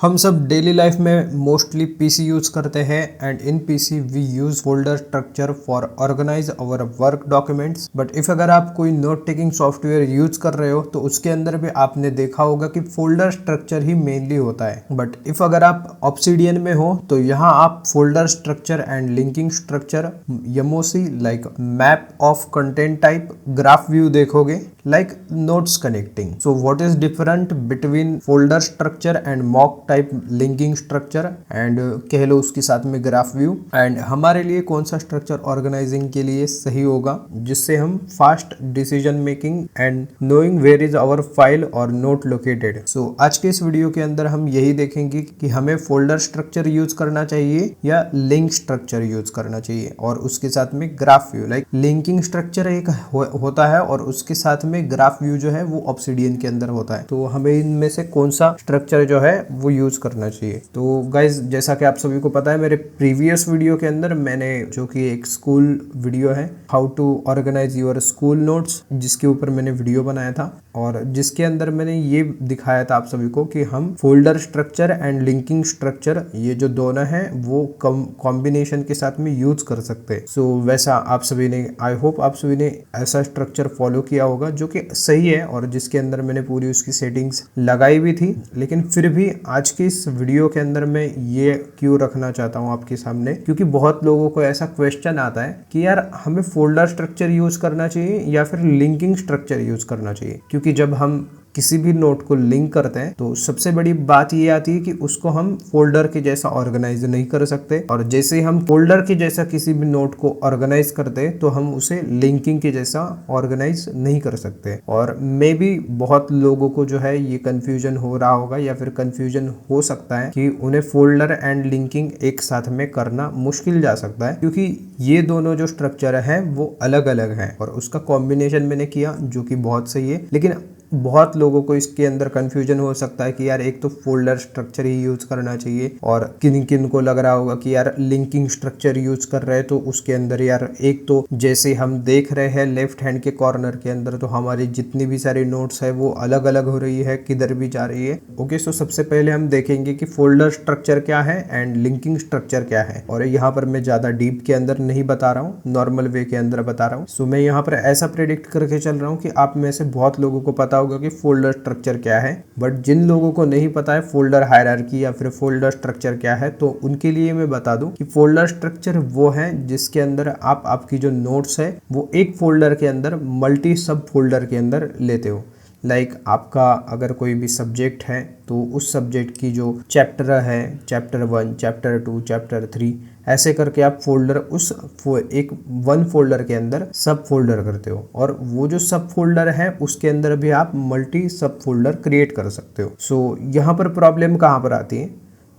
हम सब daily life में मोस्टली पीसी यूज करते हैं and in PC we use folder structure for organise our work documents. But if अगर आप कोई नोट टेकिंग सॉफ्टवेयर यूज कर रहे हो तो उसके अंदर भी आपने देखा होगा कि फोल्डर स्ट्रक्चर ही मेनली होता है। बट इफ अगर आप ऑब्सिडियन में हो तो यहाँ आप folder structure and linking structure यमोसी like map of content type graph view देखोगे like notes connecting. So what is different between folder structure and mock type linking structure and कह लो उसके साथ में ग्राफ व्यू एंड हमारे लिए कौन सा स्ट्रक्चर ऑर्गेनाइजिंग के लिए सही होगा जिससे हम fast decision making and knowing where is our file और नोट लोकेटेड। सो आज के इस वीडियो के अंदर हम यही देखेंगे कि हमें फोल्डर स्ट्रक्चर यूज करना चाहिए या लिंक स्ट्रक्चर यूज करना चाहिए और उसके साथ में graph view like linking structure एक होता है और उसके साथ में ग्राफ व्यू जो है वो ऑब्सिडियन के अंदर होता है। तो हमें इनमें से कौन सा स्ट्रक्चर जो है वो यूज करना चाहिए। तो गाइज जैसा कि आप सभी को पता है मेरे प्रीवियस वीडियो के अंदर मैंने जो कि एक स्कूल वीडियो है how to organise your school notes जिसके ऊपर मैंने वीडियो बनाया था और जिसके अंदर मैंने ये दिखाया था आप सभी को कि हम folder structure and linking structure ये जो दोनों है वो कॉम्बिनेशन के साथ में यूज कर सकते हैं। सो वैसा आप सभी ने आई होप आप सभी ने ऐसा स्ट्रक्चर फॉलो किया होगा जो कि सही है और जिसके अंदर मैंने पूरी उसकी सेटिंग्स लगाई भी थी। लेकिन फिर भी आज की इस वीडियो के अंदर मैं ये क्यों रखना चाहता हूँ आपके सामने क्योंकि बहुत लोगों को ऐसा क्वेश्चन आता है कि यार हमें फोल्डर स्ट्रक्चर यूज करना चाहिए या फिर लिंकिंग स्ट्रक्चर यूज करना चाहिए। क्योंकि जब हम किसी भी नोट को लिंक करते हैं तो सबसे बड़ी बात ये आती है कि उसको हम फोल्डर के जैसा ऑर्गेनाइज नहीं कर सकते और जैसे हम फोल्डर के जैसा किसी भी नोट को ऑर्गेनाइज करते हैं तो हम उसे लिंकिंग के जैसा ऑर्गेनाइज नहीं कर सकते। और मे भी बहुत लोगों को जो है ये कंफ्यूजन हो रहा होगा या फिर कंफ्यूजन हो सकता है कि उन्हें फोल्डर एंड लिंकिंग एक साथ में करना मुश्किल जा सकता है क्योंकि ये दोनों जो स्ट्रक्चर है वो अलग अलग है और उसका कॉम्बिनेशन मैंने किया जो कि बहुत सही है। लेकिन बहुत लोगों को इसके अंदर कंफ्यूजन हो सकता है कि यार एक तो फोल्डर स्ट्रक्चर ही यूज करना चाहिए और किन किन को लग रहा होगा कि यार लिंकिंग स्ट्रक्चर यूज कर रहे हैं तो उसके अंदर यार एक तो जैसे हम देख रहे हैं लेफ्ट हैंड के कॉर्नर के अंदर तो हमारी जितनी भी सारी नोट्स है वो अलग अलग हो रही है किधर भी जा रही है। ओके सो सबसे पहले हम देखेंगे कि फोल्डर स्ट्रक्चर क्या है एंड लिंकिंग स्ट्रक्चर क्या है और यहाँ पर मैं ज्यादा डीप के अंदर नहीं बता रहा हूँ नॉर्मल वे के अंदर बता रहा हूँ। सो मैं यहाँ पर ऐसा प्रेडिक्ट करके चल रहा हूँ कि आप में से बहुत लोगों को पता होगा कि फोल्डर स्ट्रक्चर क्या है। बट जिन लोगों को नहीं पता है फोल्डर हायरार्की या फिर फोल्डर स्ट्रक्चर क्या है तो उनके लिए मैं बता दूं कि फोल्डर स्ट्रक्चर वो है जिसके अंदर आप आपकी जो नोट्स है वो एक फोल्डर के अंदर मल्टी सब फोल्डर के अंदर लेते हो। लाइक आपका अगर कोई भी सब्जेक्ट है तो उस सब्जेक्ट की जो चैप्टर है चैप्टर 1 चैप्टर 2 चैप्टर 3 ऐसे करके आप फोल्डर उस एक वन फोल्डर के अंदर सब फोल्डर करते हो और वो जो सब फोल्डर है उसके अंदर भी आप मल्टी सब फोल्डर क्रिएट कर सकते हो। सो यहाँ पर प्रॉब्लम कहाँ पर आती है?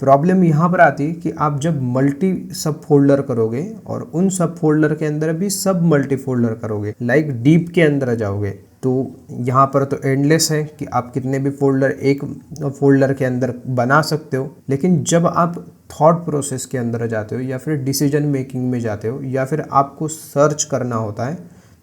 प्रॉब्लम यहाँ पर आती है कि आप जब मल्टी सब फोल्डर करोगे और उन सब फोल्डर के अंदर भी सब मल्टी फोल्डर करोगे लाइक डीप के अंदर जाओगे तो यहाँ पर तो एंडलेस है कि आप कितने भी फोल्डर एक फोल्डर के अंदर बना सकते हो। लेकिन जब आप थॉट प्रोसेस के अंदर जाते हो या फिर डिसीजन मेकिंग में जाते हो या फिर आपको सर्च करना होता है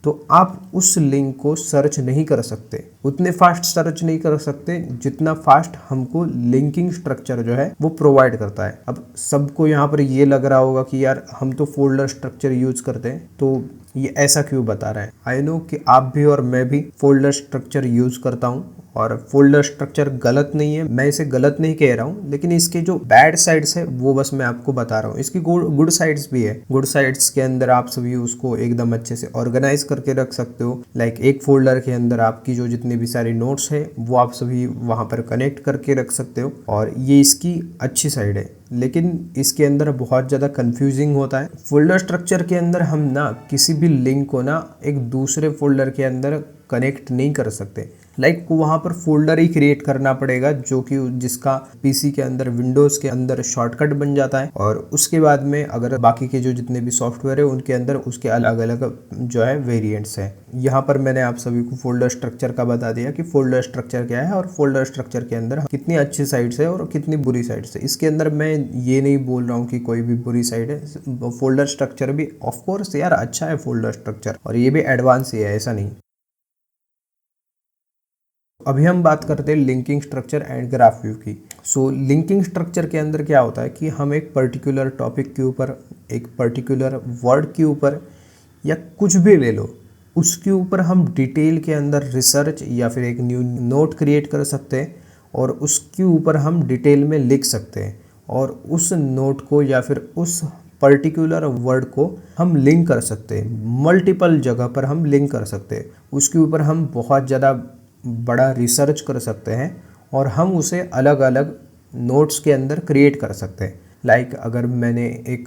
तो आप उस लिंक को सर्च नहीं कर सकते, उतने फास्ट सर्च नहीं कर सकते जितना फास्ट हमको लिंकिंग स्ट्रक्चर जो है वो प्रोवाइड करता है। अब सबको यहाँ पर ये लग रहा होगा कि यार हम तो फोल्डर स्ट्रक्चर यूज करते हैं तो ये ऐसा क्यों बता रहा है। आई नो कि आप भी और मैं भी फोल्डर स्ट्रक्चर यूज करता हूँ और फोल्डर स्ट्रक्चर गलत नहीं है, मैं इसे गलत नहीं कह रहा हूँ लेकिन इसके जो बैड साइड्स है वो बस मैं आपको बता रहा हूँ। इसकी गुड साइड्स भी है। गुड साइड्स के अंदर आप सभी उसको एकदम अच्छे से ऑर्गेनाइज करके रख सकते हो। लाइक एक फोल्डर के अंदर आपकी जो जितनी भी सारी नोट्स है वो आप सभी वहां पर कनेक्ट करके रख सकते हो और ये इसकी अच्छी साइड है। लेकिन इसके अंदर बहुत ज़्यादा कंफ्यूजिंग होता है। फोल्डर स्ट्रक्चर के अंदर हम ना किसी भी लिंक को ना एक दूसरे फोल्डर के अंदर कनेक्ट नहीं कर सकते। लाइक वहाँ पर फोल्डर ही क्रिएट करना पड़ेगा जो कि जिसका पीसी के अंदर विंडोज़ के अंदर शॉर्टकट बन जाता है और उसके बाद में अगर बाकी के जो जितने भी सॉफ्टवेयर है उनके अंदर उसके अलग अलग जो है वेरिएंट्स है। यहाँ पर मैंने आप सभी को फोल्डर स्ट्रक्चर का बता दिया कि फोल्डर स्ट्रक्चर क्या है और फोल्डर स्ट्रक्चर के अंदर कितनी अच्छी साइड्स है और कितनी बुरी साइड्स है। इसके अंदर मैं ये नहीं बोल रहा हूँ कि कोई भी बुरी साइड है। फोल्डर स्ट्रक्चर भी ऑफ कोर्स यार अच्छा है फोल्डर स्ट्रक्चर और ये भी एडवांस ही है, ऐसा नहीं। अभी हम बात करते हैं linking structure and graph view की। सो लिंकिंग स्ट्रक्चर के अंदर क्या होता है कि हम एक पर्टिकुलर टॉपिक के ऊपर, एक पर्टिकुलर वर्ड के ऊपर या कुछ भी ले लो, उसके ऊपर हम डिटेल के अंदर रिसर्च या फिर एक न्यू नोट क्रिएट कर सकते हैं और उसके ऊपर हम डिटेल में लिख सकते हैं और उस नोट को या फिर उस पर्टिकुलर वर्ड को हम लिंक कर सकते हैं। मल्टीपल जगह पर हम लिंक कर सकते हैं, उसके ऊपर हम बहुत ज़्यादा बड़ा रिसर्च कर सकते हैं और हम उसे अलग अलग नोट्स के अंदर क्रिएट कर सकते हैं। लाइक अगर मैंने एक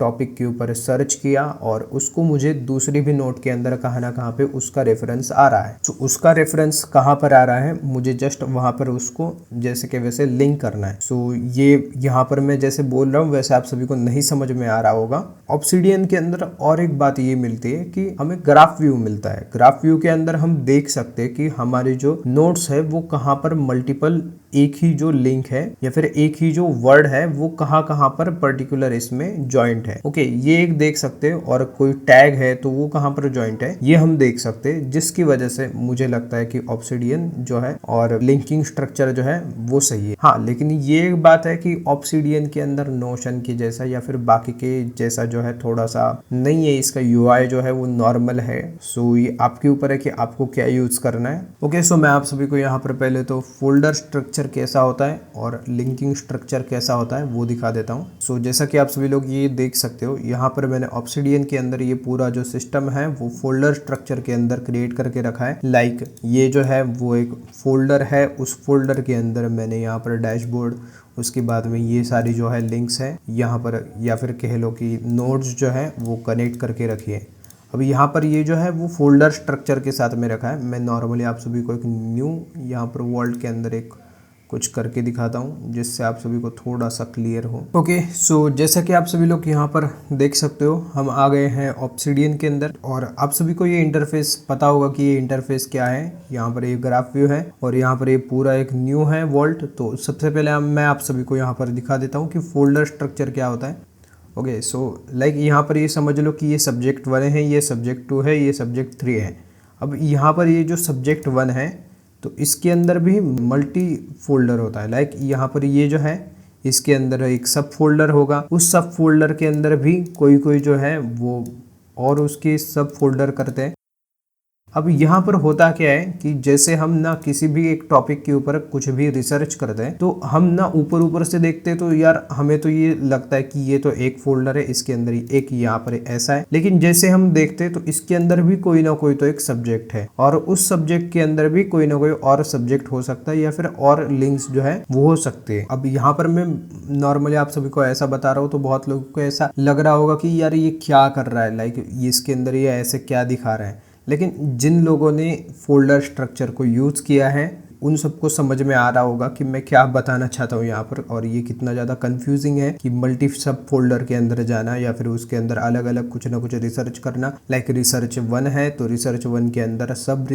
टॉपिक के ऊपर सर्च किया और उसको मुझे दूसरी भी नोट के अंदर कहाँ ना कहाँ पे उसका रेफरेंस आ रहा है, तो उसका रेफरेंस कहाँ पर आ रहा है, मुझे जस्ट वहाँ पर उसको जैसे कि वैसे लिंक करना है। सो ये यहाँ पर मैं जैसे बोल रहा हूँ वैसे आप सभी को नहीं समझ में आ रहा होगा। ऑब्सिडियन के अंदर और एक बात ये मिलती है कि हमें ग्राफ व्यू मिलता है। ग्राफ व्यू के अंदर हम देख सकते हैं कि हमारे जो नोट्स है वो कहाँ पर मल्टीपल, एक ही जो लिंक है या फिर एक ही जो वर्ड है वो कहाँ कहाँ पर पर्टिकुलर इसमें जॉइंट है। ओके, ये एक देख सकते हैं और कोई टैग है तो वो कहाँ पर जॉइंट है ये हम देख सकते हैं, जिसकी वजह से मुझे लगता है कि ऑब्सिडियन जो है और लिंकिंग स्ट्रक्चर जो है वो सही है। हाँ, लेकिन ये एक बात है कि ऑब्सिडियन के अंदर नोशन के जैसा या फिर बाकी के जैसा जो है थोड़ा सा नहीं है, इसका यूआई जो है वो नॉर्मल है। सो ये आपके ऊपर है कि आपको क्या यूज करना है। ओके, सो मैं आप सभी को यहाँ पर पहले तो फोल्डर स्ट्रक्चर कैसा होता है और लिंकिंग स्ट्रक्चर कैसा होता है वो दिखा देता हूँ। सो जैसा कि आप सभी लोग ये देख सकते हो, यहाँ पर मैंने ऑब्सिडियन के अंदर ये पूरा जो सिस्टम है वो फोल्डर स्ट्रक्चर के अंदर क्रिएट करके रखा है। लाइक ये जो है वो एक फोल्डर है, उस फोल्डर के अंदर मैंने यहाँ पर डैशबोर्ड, उसके बाद में ये सारी जो है लिंक्स है यहाँ पर, या फिर कह लो कि नोट्स जो है वो कनेक्ट करके रखिए। अब यहाँ पर ये जो है वो फोल्डर स्ट्रक्चर के साथ में रखा है। मैं नॉर्मली आप सभी को एक न्यू यहाँ पर वर्ल्ड के अंदर एक कुछ करके दिखाता हूँ जिससे आप सभी को थोड़ा सा क्लियर हो। ओके, सो जैसा कि आप सभी लोग यहाँ पर देख सकते हो, हम आ गए हैं ऑब्सिडियन के अंदर और आप सभी को ये इंटरफेस पता होगा कि ये इंटरफेस क्या है। यहाँ पर ये ग्राफ व्यू है और यहाँ पर ये पूरा एक न्यू है वर्ल्ड। तो सबसे पहले मैं आप सभी को यहाँ पर दिखा देता हूँ कि फोल्डर स्ट्रक्चर क्या होता है। ओके, सो लाइक यहाँ पर ये समझ लो कि ये सब्जेक्ट 1 है, ये सब्जेक्ट 2 है, ये सब्जेक्ट 3 है। अब यहाँ पर ये जो सब्जेक्ट 1 है तो इसके अंदर भी मल्टी फोल्डर होता है। लाइक यहाँ पर ये जो है इसके अंदर एक सब फोल्डर होगा, उस सब फोल्डर के अंदर भी कोई कोई जो है वो और उसके सब फोल्डर करते हैं। अब यहाँ पर होता क्या है कि जैसे हम ना किसी भी एक टॉपिक के ऊपर कुछ भी रिसर्च करते हैं तो हम ना ऊपर ऊपर से देखते हैं तो यार हमें तो ये लगता है कि ये तो एक फोल्डर है, इसके अंदर ही एक यहाँ पर ऐसा है। लेकिन जैसे हम देखते हैं तो इसके अंदर भी कोई ना कोई तो एक सब्जेक्ट है और उस सब्जेक्ट के अंदर भी कोई ना कोई और सब्जेक्ट हो सकता है या फिर और लिंक्स जो है वो हो सकते हैं। अब यहाँ पर मैं नॉर्मली आप सभी को ऐसा बता रहा हूँ तो बहुत लोगों को ऐसा लग रहा होगा कि यार ये क्या कर रहा है, लाइक इसके अंदर ये ऐसे क्या दिखा रहा है। लेकिन जिन लोगों ने फोल्डर स्ट्रक्चर को यूज़ किया है उन सबको समझ में आ रहा होगा कि मैं क्या बताना चाहता हूँ यहाँ पर, और ये कितना ज़्यादा कंफ्यूजिंग है कि मल्टी सब फोल्डर के अंदर जाना या फिर उसके अंदर अलग अलग कुछ ना कुछ रिसर्च करना। लाइक रिसर्च 1 है तो रिसर्च 1 के अंदर सब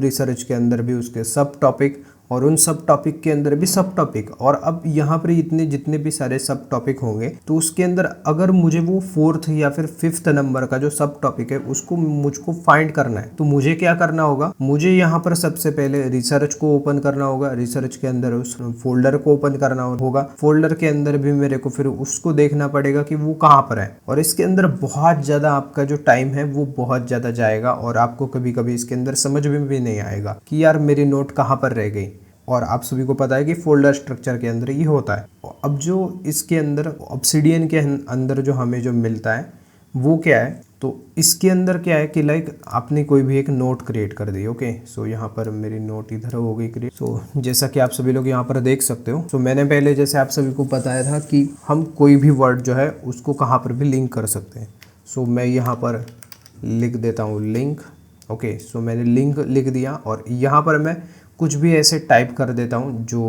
रिसर्च के अंदर भी उसके सब टॉपिक और उन सब टॉपिक के अंदर भी सब टॉपिक। और अब यहाँ पर इतने जितने भी सारे सब टॉपिक होंगे तो उसके अंदर अगर मुझे वो 4th या फिर 5th नंबर का जो सब टॉपिक है उसको मुझको फाइंड करना है तो मुझे क्या करना होगा, मुझे यहाँ पर सबसे पहले रिसर्च को ओपन करना होगा, रिसर्च के अंदर उस फोल्डर को ओपन करना होगा, फोल्डर के अंदर भी मेरे को फिर उसको देखना पड़ेगा कि वो कहाँ पर है। और इसके अंदर बहुत ज़्यादा आपका जो टाइम है वो बहुत ज़्यादा जाएगा और आपको कभी कभी इसके अंदर समझ में भी नहीं आएगा कि यार मेरी नोट कहाँ पर रह गई। और आप सभी को पता है कि फोल्डर स्ट्रक्चर के अंदर ये होता है। अब जो इसके अंदर ऑब्सिडियन के अंदर जो हमें जो मिलता है वो क्या है, तो इसके अंदर क्या है कि लाइक आपने कोई भी एक नोट क्रिएट कर दी। ओके, सो यहाँ पर मेरी नोट इधर हो गई क्रिएट। सो जैसा कि आप सभी लोग यहाँ पर देख सकते हो, सो मैंने पहले जैसे आप सभी को बताया था कि हम कोई भी वर्ड जो है उसको कहाँ पर भी लिंक कर सकते हैं। सो मैं यहाँ पर लिख देता हूँ लिंक। ओके, सो मैंने लिंक लिख दिया और यहाँ पर मैं कुछ भी ऐसे टाइप कर देता हूँ जो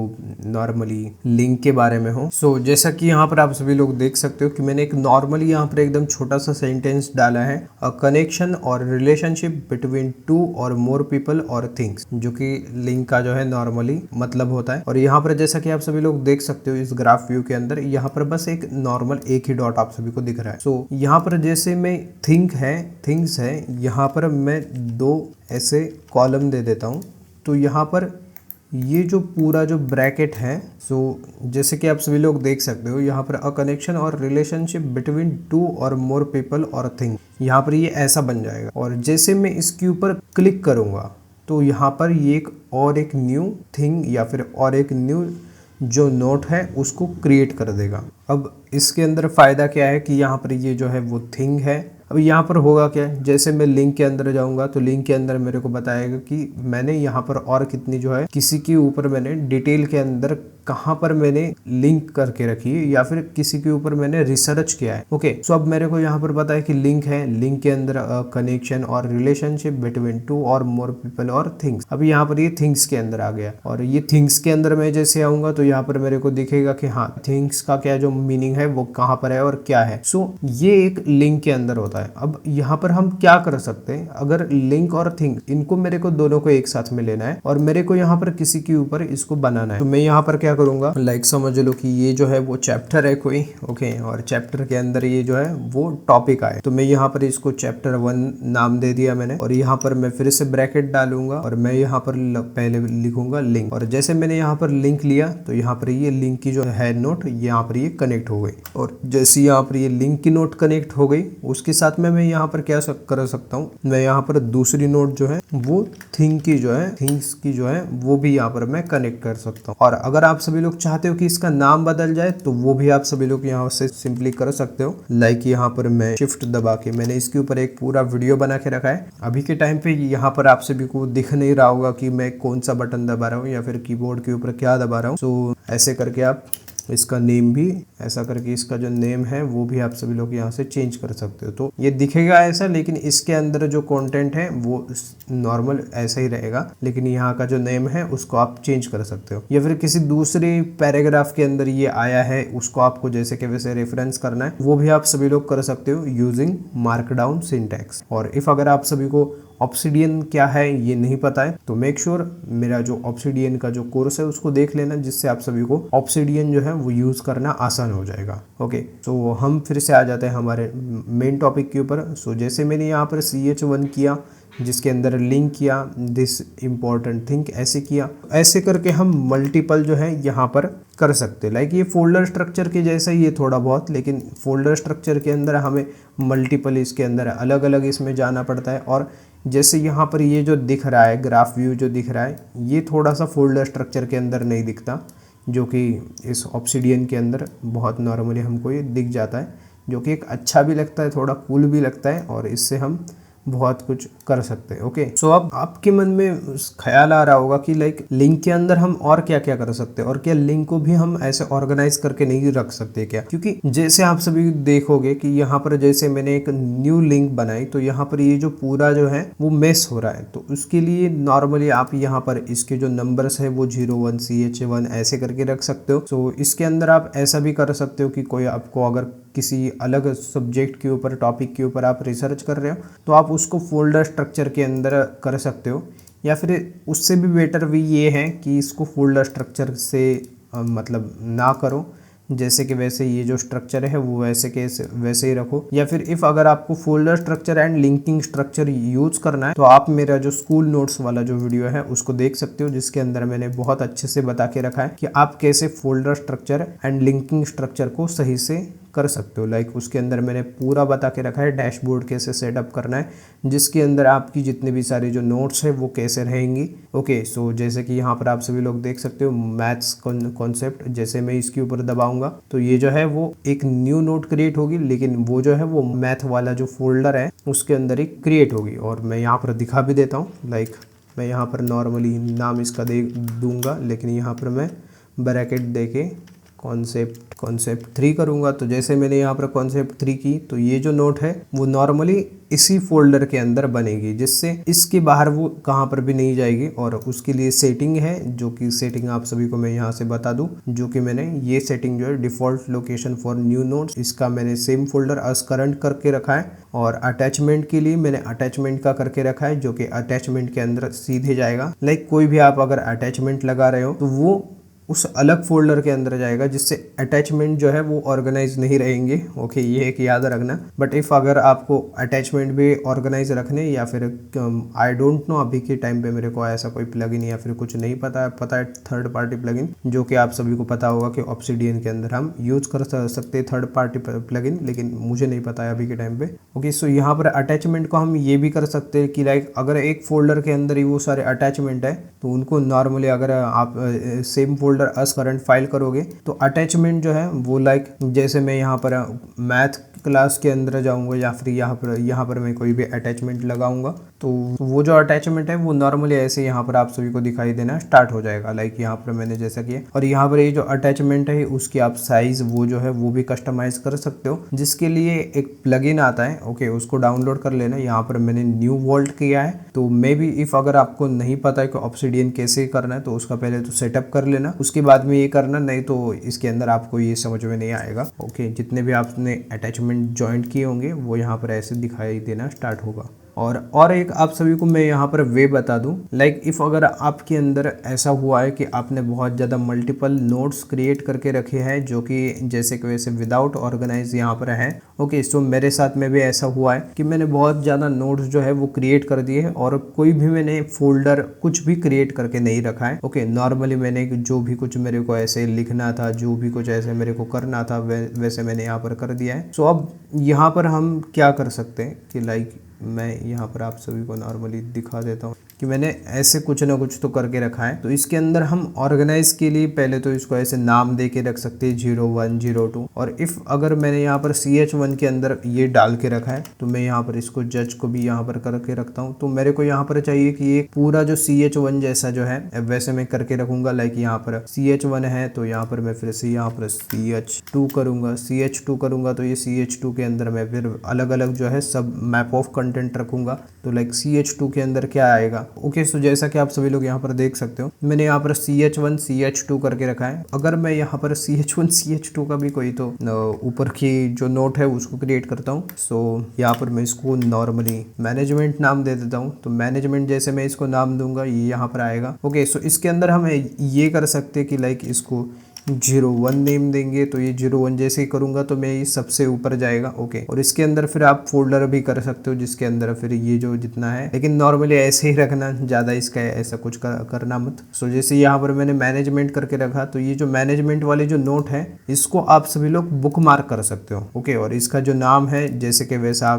नॉर्मली लिंक के बारे में हो। सो जैसा कि यहाँ पर आप सभी लोग देख सकते हो कि मैंने एक नॉर्मली यहाँ पर एकदम छोटा सा सेंटेंस डाला है, अ कनेक्शन और रिलेशनशिप बिटवीन 2 और मोर पीपल और थिंग्स, जो कि लिंक का जो है नॉर्मली मतलब होता है। और यहाँ पर जैसा कि आप सभी लोग देख सकते हो इस ग्राफ व्यू के अंदर यहाँ पर बस एक नॉर्मल एक ही डॉट आप सभी को दिख रहा है। सो यहाँ पर जैसे मैं थिंग्स है यहाँ पर मैं 2 ऐसे कॉलम दे देता हूँ तो यहाँ पर ये जो पूरा जो ब्रैकेट है, सो जैसे कि आप सभी लोग देख सकते हो यहाँ पर अ कनेक्शन और रिलेशनशिप बिटवीन टू और मोर पीपल और थिंग, यहाँ पर ये ऐसा बन जाएगा। और जैसे मैं इसके ऊपर क्लिक करूँगा तो यहाँ पर ये एक न्यू थिंग या फिर और एक न्यू जो नोट है उसको क्रिएट कर देगा। अब इसके अंदर फ़ायदा क्या है कि यहाँ पर ये जो है वो थिंग है। अब यहाँ पर होगा क्या, जैसे मैं लिंक के अंदर जाऊँगा तो लिंक के अंदर मेरे को बताएगा कि मैंने यहाँ पर और कितनी जो है किसी के ऊपर मैंने डिटेल के अंदर कहाँ पर मैंने लिंक करके रखी है या फिर किसी के ऊपर मैंने रिसर्च किया है। ओके, सो अब मेरे को यहाँ पर पता है कि लिंक है, लिंक के अंदर कनेक्शन और रिलेशनशिप बिटवीन टू और मोर पीपल और थिंग्स। अभी यहाँ पर ये थिंग्स के अंदर आ गया और ये थिंग्स के अंदर मैं जैसे आऊँगा तो यहाँ पर मेरे को दिखेगा कि हाँ थिंग्स का क्या जो मीनिंग है वो कहाँ पर है और क्या है। सो ये एक लिंक के अंदर होता है। अब यहाँ पर हम क्या कर सकते हैं, अगर लिंक और थिंग इनको मेरे को दोनों को एक साथ में लेना है और मेरे को यहाँ पर किसी के ऊपर इसको बनाना है, तो मैं यहाँ पर क्या करूंगा, लाइक समझ लो कि ये जो है वो चैप्टर है कोई, ओके, और चैप्टर के अंदर ये जो है वो टॉपिक आए, तो मैं यहाँ पर इसको चैप्टर 1 नाम दे दिया मैंने। और यहाँ पर मैं फिर से ब्रैकेट डालूंगा और मैं यहाँ पर पहले लिखूंगा लिंक। और जैसे मैंने यहाँ पर लिंक लिया तो यहाँ पर ये लिंक की जो है नोट यहाँ पर ये कनेक्ट हो गई। और जैसे यहाँ पर ये लिंक की नोट कनेक्ट हो गई उसके साथ में मैं यहाँ पर क्या कर सकता हूँ, मैं यहाँ पर दूसरी नोट जो है वो थिंग्स की जो है वो भी यहाँ पर मैं कनेक्ट कर सकता हूँ। और अगर आप सभी लोग चाहते हो कि इसका नाम बदल जाए तो वो भी आप सभी लोग यहाँ से सिंपली कर सकते हो। लाइक यहाँ पर मैं शिफ्ट दबा के मैंने इसके ऊपर एक पूरा वीडियो बना के रखा है। अभी के टाइम पे यहाँ पर आप सभी को दिख नहीं रहा होगा कि मैं कौन सा बटन दबा रहा हूँ या फिर कीबोर्ड के ऊपर क्या दबा रहा हूँ। सो ऐसे करके आप इसका नेम भी ऐसा करके इसका जो नेम है वो भी आप सभी लोग यहाँ से चेंज कर सकते हो। तो ये दिखेगा ऐसा, लेकिन इसके अंदर जो कंटेंट है वो नॉर्मल ऐसा ही रहेगा, लेकिन यहाँ का जो नेम है उसको आप चेंज कर सकते हो। या फिर किसी दूसरे पैराग्राफ के अंदर ये आया है उसको आपको जैसे कि वैसे रेफरेंस करना है, वो भी आप सभी लोग कर सकते हो यूजिंग मार्कडाउन सिंटैक्स। और इफ अगर आप सभी को ऑब्सिडियन क्या है ये नहीं पता है तो मेक श्योर मेरा जो ऑब्सिडियन का जो कोर्स है उसको देख लेना, जिससे आप सभी को ऑब्सिडियन जो है वो यूज करना आसान हो जाएगा। ओके, सो हम फिर से आ जाते हैं हमारे मेन टॉपिक के ऊपर। सो जैसे मैंने यहाँ पर CH1 किया जिसके अंदर लिंक किया दिस इम्पोर्टेंट थिंग, ऐसे किया, ऐसे करके हम मल्टीपल जो है यहाँ पर कर सकते हैं। लाइक ये फोल्डर स्ट्रक्चर के जैसा ही है थोड़ा बहुत, लेकिन फोल्डर स्ट्रक्चर के अंदर हमें मल्टीपल इसके अंदर अलग अलग इसमें जाना पड़ता है। और जैसे यहाँ पर ये जो दिख रहा है ग्राफ व्यू जो दिख रहा है ये थोड़ा सा फोल्डर स्ट्रक्चर के अंदर नहीं दिखता, जो कि इस ऑब्सिडियन के अंदर बहुत नॉर्मली हमको ये दिख जाता है, जो कि एक अच्छा भी लगता है, थोड़ा कूल भी लगता है और इससे हम बहुत कुछ कर सकते हैं। ओके, सो अब आपके मन में ख्याल आ रहा होगा कि लाइक लिंक के अंदर हम और क्या क्या कर सकते हैं और क्या लिंक को भी हम ऐसे ऑर्गेनाइज करके नहीं रख सकते क्या, क्योंकि जैसे आप सभी देखोगे कि यहाँ पर जैसे मैंने एक न्यू लिंक बनाई तो यहाँ पर ये जो पूरा जो है वो मेस हो रहा है। तो उसके लिए नॉर्मली आप यहाँ पर इसके जो नंबर्स है वो 01 CH1 ऐसे करके रख सकते हो। तो इसके अंदर आप ऐसा भी कर सकते हो कि कोई आपको अगर किसी अलग सब्जेक्ट के ऊपर टॉपिक के ऊपर आप रिसर्च कर रहे हो तो आप उसको फोल्डर स्ट्रक्चर के अंदर कर सकते हो, या फिर उससे भी बेटर भी ये है कि इसको फोल्डर स्ट्रक्चर से मतलब ना करो, जैसे कि वैसे ये जो स्ट्रक्चर है वो वैसे के वैसे ही रखो। या फिर इफ़ अगर आपको folder structure and linking structure use करना है तो आप मेरा जो स्कूल नोट्स वाला जो वीडियो है उसको देख सकते हो, जिसके अंदर मैंने बहुत अच्छे से बता के रखा है कि आप कैसे folder structure and linking structure को सही से कर सकते हो। लाइक उसके अंदर मैंने पूरा बता के रखा है डैशबोर्ड कैसे सेटअप करना है, जिसके अंदर आपकी जितने भी सारे जो नोट्स है वो कैसे रहेंगी। ओके, सो जैसे कि यहाँ पर आप सभी लोग देख सकते हो मैथ्स कॉन्सेप्ट, जैसे मैं इसके ऊपर दबाऊंगा तो ये जो है वो एक न्यू नोट क्रिएट होगी, लेकिन वो जो है वो मैथ वाला जो फोल्डर है उसके अंदर ही क्रिएट होगी। और मैं यहाँ पर दिखा भी देता हूँ, लाइक मैं यहाँ पर नॉर्मली नाम इसका दे दूंगा, लेकिन यहाँ पर मैं ब्रैकेट दे के कॉन्सेप्ट 3 करूँगा। तो जैसे मैंने यहाँ पर कॉन्सेप्ट 3 की तो ये जो नोट है वो नॉर्मली इसी फोल्डर के अंदर बनेगी, जिससे इसके बाहर वो कहाँ पर भी नहीं जाएगी। और उसके लिए सेटिंग है, जो कि सेटिंग आप सभी को मैं यहाँ से बता दूँ, जो कि मैंने ये सेटिंग जो है default location for new notes, इसका मैंने सेम फोल्डर अस करंट करके रखा है। और अटैचमेंट के लिए मैंने अटैचमेंट का करके रखा है, जो कि अटैचमेंट के अंदर सीधे जाएगा। लाइक कोई भी आप अगर अटैचमेंट लगा रहे हो तो वो उस अलग फोल्डर के अंदर जाएगा, जिससे अटैचमेंट जो है वो ऑर्गेनाइज नहीं रहेंगे। ओके, ये एक याद रखना। बट इफ़ अगर आपको अटैचमेंट भी ऑर्गेनाइज रखने, या फिर आई डोंट नो अभी के टाइम पे मेरे को ऐसा कोई प्लगइन या फिर कुछ नहीं पता है थर्ड पार्टी प्लगइन, जो कि आप सभी को पता होगा कि ऑब्सिडियन के अंदर हम यूज कर सकते हैं थर्ड पार्टी प्लगइन, लेकिन मुझे नहीं पता है अभी के टाइम पे। ओके, सो यहाँ पर अटैचमेंट को हम ये भी कर सकते हैं कि लाइक अगर एक फोल्डर के अंदर ही वो सारे अटैचमेंट है, तो उनको नॉर्मली अगर आप same folder as current file करोगे तो अटैचमेंट जो है वो लाइक जैसे मैं यहाँ पर मैथ क्लास के अंदर जाऊंगा, या फिर यहाँ पर मैं कोई भी अटैचमेंट लगाऊंगा, तो वो जो अटैचमेंट है वो नॉर्मली ऐसे यहाँ पर आप सभी को दिखाई देना स्टार्ट हो जाएगा। लाइक यहाँ पर मैंने जैसा किया, और यहाँ पर ये जो अटैचमेंट है उसकी आप साइज वो जो है वो भी कस्टमाइज कर सकते हो, जिसके लिए एक प्लगइन आता है। ओके, उसको डाउनलोड कर लेना। यहाँ पर मैंने न्यू वॉल्ट किया है, तो मे बी इफ अगर आपको नहीं पता है कि ऑब्सिडियन कैसे करना है, तो उसका पहले तो सेटअप कर लेना, उसके बाद में ये करना, नहीं तो इसके अंदर आपको ये समझ में नहीं आएगा। ओके, जितने भी आपने अटैचमेंट ज्वाइंट किए होंगे वो यहाँ पर ऐसे दिखाई देना स्टार्ट होगा। और एक आप सभी को मैं यहाँ पर वे बता दूं, लाइक इफ़ अगर आपके अंदर ऐसा हुआ है कि आपने बहुत ज़्यादा मल्टीपल नोट्स क्रिएट करके रखे हैं, जो कि जैसे कि वैसे विदाउट ऑर्गेनाइज यहाँ पर है। ओके, सो मेरे साथ में भी ऐसा हुआ है कि मैंने बहुत ज़्यादा नोट्स जो है वो क्रिएट कर दिए हैं, और कोई भी मैंने फोल्डर कुछ भी क्रिएट करके नहीं रखा है। ओके, नॉर्मली मैंने जो भी कुछ मेरे को ऐसे लिखना था, जो भी कुछ ऐसे मेरे को करना था, वैसे मैंने यहाँ पर कर दिया है। सो अब यहाँ पर हम क्या कर सकते हैं कि लाइक मैं यहाँ पर आप सभी को नॉर्मली दिखा देता हूँ कि मैंने ऐसे कुछ ना कुछ तो करके रखा है। तो इसके अंदर हम ऑर्गेनाइज के लिए पहले तो इसको ऐसे नाम दे के रख सकते हैं 01 02, और इफ़ अगर मैंने यहाँ पर CH1 के अंदर ये डाल के रखा है, तो मैं यहाँ पर इसको जज को भी यहाँ पर करके रखता हूँ। तो मेरे को यहाँ पर चाहिए कि एक पूरा जो CH1 जैसा जो है वैसे मैं करके रखूँगा। लाइक यहाँ पर CH1 है, तो यहाँ पर मैं फिर से यहाँ पर CH2 करूँगा, CH2 करूँगा, तो ये CH2 के अंदर मैं फिर अलग अलग जो है सब मैप ऑफ कंटेंट रखूँगा। तो लाइक CH2 के अंदर क्या आएगा। ओके, सो जैसा कि आप सभी लोग यहाँ पर देख सकते हो, मैंने यहाँ पर CH1 CH2 करके रखा है। अगर मैं यहाँ पर CH1 CH2 का भी कोई तो ऊपर की जो नोट है उसको क्रिएट करता हूँ। सो यहाँ पर मैं इसको नॉर्मली मैनेजमेंट नाम दे देता हूँ। तो मैनेजमेंट जैसे मैं इसको नाम दूंगा, ये यहाँ पर आएगा। ओके, सो इसके अंदर हम ये कर सकते हैं कि लाइक इसको 01 नेम देंगे, तो ये 01 जैसे ही करूंगा तो मैं ये सबसे ऊपर जाएगा। ओके, और इसके अंदर फिर आप फोल्डर भी कर सकते हो, जिसके अंदर फिर ये जो जितना है, लेकिन नॉर्मली ऐसे ही रखना, ज़्यादा इसका ऐसा कुछ करना मत। सो जैसे यहाँ पर मैंने मैनेजमेंट करके रखा, तो ये जो मैनेजमेंट वाली जो नोट है इसको आप सभी लोग बुक मार्क कर सकते हो। ओके, और इसका जो नाम है जैसे कि वैसा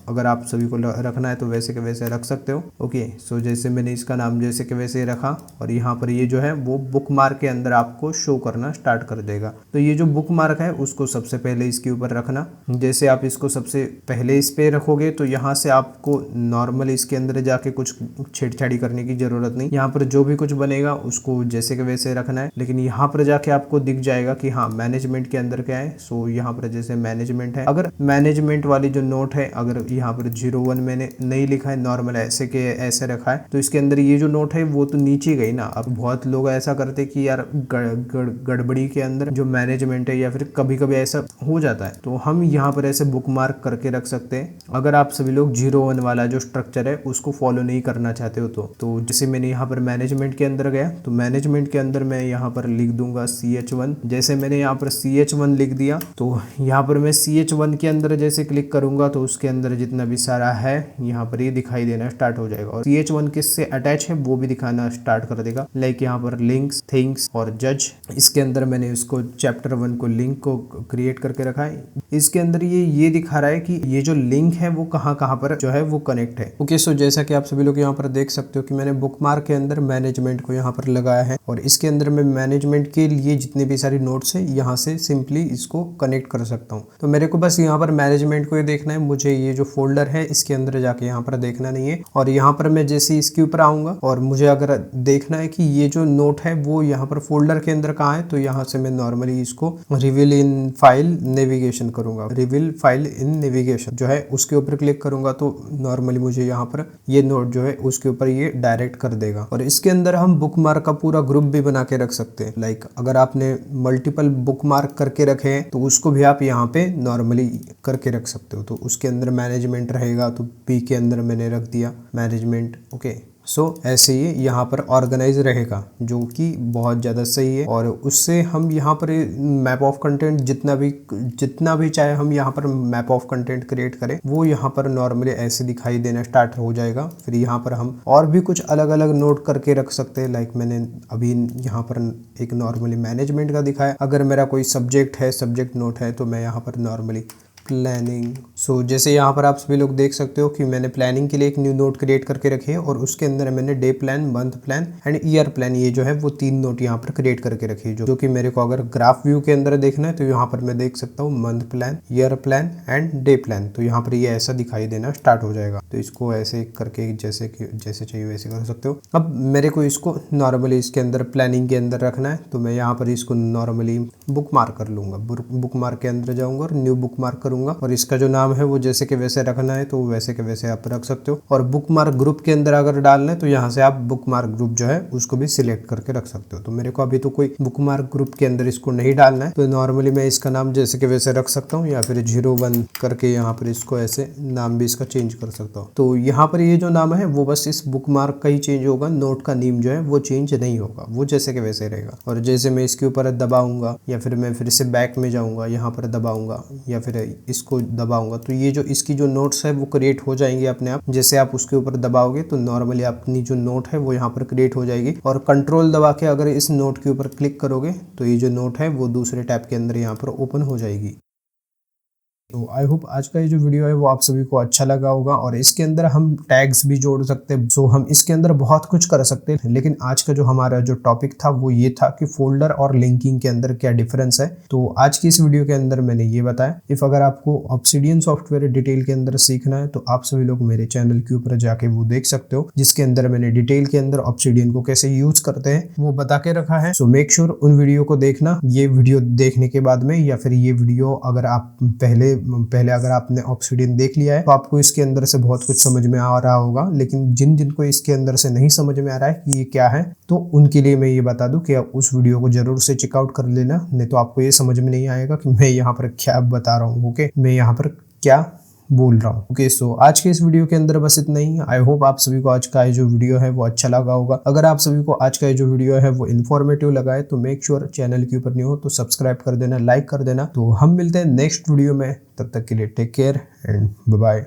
अगर आप सभी को रखना है तो वैसे के वैसे रख सकते हो। ओके, सो जैसे मैंने इसका नाम जैसे के वैसे रखा, और यहाँ पर ये जो है वो बुक मार्क के अंदर आपको शो करना स्टार्ट कर देगा। तो ये जो बुक मार्क है उसको सबसे पहले इसके ऊपर रखना। जैसे आप इसको सबसे पहले इस पे रखोगे, तो यहाँ से आपको नॉर्मली इसके अंदर जाके कुछ छेड़छाड़ी करने की जरूरत नहीं। यहाँ पर जो भी कुछ बनेगा उसको जैसे के वैसे रखना है, लेकिन यहाँ पर जाके आपको दिख जाएगा कि हाँ मैनेजमेंट के अंदर क्या है। सो यहाँ पर जैसे मैनेजमेंट है, अगर मैनेजमेंट वाली जो नोट है, अगर यहाँ पर 01 मैंने नहीं लिखा है, नॉर्मल ऐसे के ऐसे रखा है, तो इसके अंदर ये जो नोट है वो तो नीचे गई ना। अब बहुत लोग ऐसा करते कि यार गड़बड़ी के अंदर जो मैनेजमेंट है, या फिर कभी कभी ऐसा हो जाता है, तो हम यहाँ पर ऐसे बुक मार्क करके रख सकते हैं। अगर आप सभी लोग 01 वाला जो स्ट्रक्चर है उसको फॉलो नहीं करना चाहते हो तो जैसे मैंने यहाँ पर मैनेजमेंट के अंदर गया, तो मैनेजमेंट के अंदर मैं यहाँ पर लिख दूंगा CH1। जैसे मैंने यहाँ पर CH1 लिख दिया, तो यहाँ पर मैं CH1 के अंदर जैसे क्लिक करूंगा तो उसके अंदर जितना भी सारा है यहाँ पर ये दिखाई देना स्टार्ट हो जाएगा, और CH1 किससे अटैच है वो भी दिखाना स्टार्ट कर देगा। लाइक यहाँ पर लिंक्स, थिंग्स और जज, इसके अंदर मैंने इसको चैप्टर 1 को लिंक को क्रिएट करके रखा है। इसके अंदर ये दिखा रहा है कि ये जो लिंक है वो कहाँ पर जो है वो कनेक्ट है। ओके, सो जैसा कि आप सभी लोग यहाँ पर देख सकते हो कि मैंने बुक मार्क के अंदर मैनेजमेंट को यहाँ पर लगाया है, और इसके अंदर मैं मैनेजमेंट के लिए जितने भी सारी नोट्स है यहाँ से सिंपली इसको कनेक्ट कर सकता हूँ। तो मेरे को बस यहाँ पर मैनेजमेंट को ही देखना है, मुझे ये जो फोल्डर है इसके अंदर जाके यहाँ पर देखना नहीं है। और यहाँ पर मैं जैसे इसके ऊपर आऊंगा और मुझे अगर देखना है कि ये जो नोट है वो यहाँ पर फोल्डर के अंदर कहाँ है, तो यहाँ से मैं नॉर्मली इसको रिवील इन फाइल नेविगेशन करूंगा। रिवील फाइल इन नेविगेशन जो है उसके ऊपर क्लिक करूंगा, तो नॉर्मली मुझे यहाँ पर ये नोट जो है उसके ऊपर ये डायरेक्ट कर देगा। और इसके अंदर हम बुक मार्क का पूरा ग्रुप भी बना के रख सकते हैं। लाइक अगर आपने मल्टीपल बुक मार्क करके रखे हैं तो उसको भी आप यहाँ पे नॉर्मली करके रख सकते हो। तो उसके अंदर मैनेजमेंट रहेगा, तो पी के अंदर मैंने रख दिया मैनेजमेंट। ओके, सो ऐसे ही यहाँ पर ऑर्गेनाइज रहेगा, जो कि बहुत ज़्यादा सही है। और उससे हम यहाँ पर मैप ऑफ कंटेंट जितना भी चाहे हम यहाँ पर मैप ऑफ कंटेंट क्रिएट करें, वो यहाँ पर नॉर्मली ऐसे दिखाई देना स्टार्ट हो जाएगा। फिर यहाँ पर हम और भी कुछ अलग अलग नोट करके रख सकते हैं। लाइक मैंने अभी यहाँ पर एक नॉर्मली मैनेजमेंट का दिखाया। अगर मेरा कोई सब्जेक्ट है, सब्जेक्ट नोट है, तो मैं यहाँ पर नॉर्मली प्लानिंग। सो जैसे यहाँ पर आप सभी लोग देख सकते हो कि मैंने प्लानिंग के लिए एक न्यू नोट क्रिएट करके रखी है और उसके अंदर मैंने day plan, month plan and year plan, ये जो है वो 3 नोट यहाँ पर क्रिएट करके रखी है। जो कि मेरे को अगर ग्राफ व्यू के अंदर देखना है तो यहाँ पर मैं देख सकता हूँ month plan, year plan and day plan. तो यहाँ पर ये ऐसा दिखाई देना स्टार्ट हो जाएगा। तो इसको ऐसे करके जैसे चाहिए वैसे कर सकते हो। अब मेरे को इसको नॉर्मली इसके अंदर प्लानिंग के अंदर रखना है, तो मैं यहाँ पर इसको नॉर्मली बुक मार्क कर लूंगा। बुक मार्क के अंदर जाऊंगा और न्यू बुक मार्क करूंगा और इसका जो नाम है वो जैसे के वैसे रखना है, तो वैसे के वैसे आप रख सकते हो। और बुक मार्क ग्रुप के अंदर अगर डालना है तो यहाँ से आप बुक मार्क ग्रुप जो है उसको भी सिलेक्ट करके रख सकते हो। तो मेरे को अभी तो कोई बुक मार्क ग्रुप के अंदर इसको नहीं डालना है, तो नॉर्मली मैं इसका नाम जैसे के वैसे रख सकता हूँ, या फिर 01 करके यहाँ पर इसको ऐसे नाम भी इसका चेंज कर सकता हूँ। तो यहाँ पर ये जो नाम है वो बस इस बुक मार्क का ही चेंज होगा, नोट का नेम जो है वो चेंज नहीं होगा, वो जैसे के वैसे रहेगा। और जैसे मैं इसके ऊपर दबाऊंगा या फिर मैं फिर से बैक में जाऊंगा, यहाँ पर दबाऊंगा या फिर इसको दबाऊंगा, तो ये जो इसकी जो नोट्स है वो क्रिएट हो जाएंगे अपने आप। जैसे आप उसके ऊपर दबाओगे तो नॉर्मली अपनी जो नोट है वो यहाँ पर क्रिएट हो जाएगी। और कंट्रोल दबा के अगर इस नोट के ऊपर क्लिक करोगे तो ये जो नोट है वो दूसरे टैब के अंदर यहाँ पर ओपन हो जाएगी। तो आई होप आज का ये जो वीडियो है वो आप सभी को अच्छा लगा होगा। और इसके अंदर हम टैग्स भी जोड़ सकते हैं, सो हम इसके अंदर बहुत कुछ कर सकते हैं। लेकिन आज का जो हमारा जो टॉपिक था वो ये था कि फोल्डर और लिंकिंग के अंदर क्या डिफरेंस है। तो आज की इस वीडियो के अंदर मैंने ये बताया। इफ अगर आपको ऑब्सिडियन सॉफ्टवेयर डिटेल के अंदर सीखना है तो आप सभी लोग मेरे चैनल के ऊपर जाके वो देख सकते हो, जिसके अंदर मैंने डिटेल के अंदर ऑब्सिडियन को कैसे यूज करते हैं वो बता के रखा है। सो मेक श्योर उन वीडियो को देखना। ये वीडियो देखने के बाद में या फिर ये वीडियो अगर आप पहले अगर आपने ऑब्सिडियन देख लिया है तो आपको इसके अंदर से बहुत कुछ समझ में आ रहा होगा। लेकिन जिनको इसके अंदर से नहीं समझ में आ रहा है कि ये क्या है, तो उनके लिए मैं ये बता दूं कि आप उस वीडियो को जरूर से चेकआउट कर लेना, नहीं तो आपको ये समझ में नहीं आएगा कि मैं यहाँ पर क्या बता रहा हूँ। ओके, मैं यहाँ पर क्या बोल रहा हूँ। ओके, सो आज के इस वीडियो के अंदर बस इतना ही। आई होप आप सभी को आज का ये जो वीडियो है वो अच्छा लगा होगा। अगर आप सभी को आज का ये जो वीडियो है वो इन्फॉर्मेटिव लगा है तो मेक श्योर चैनल के ऊपर न्यू हो तो सब्सक्राइब कर देना, लाइक कर देना। तो हम मिलते हैं नेक्स्ट वीडियो में, तब तक के लिए take care and bye bye.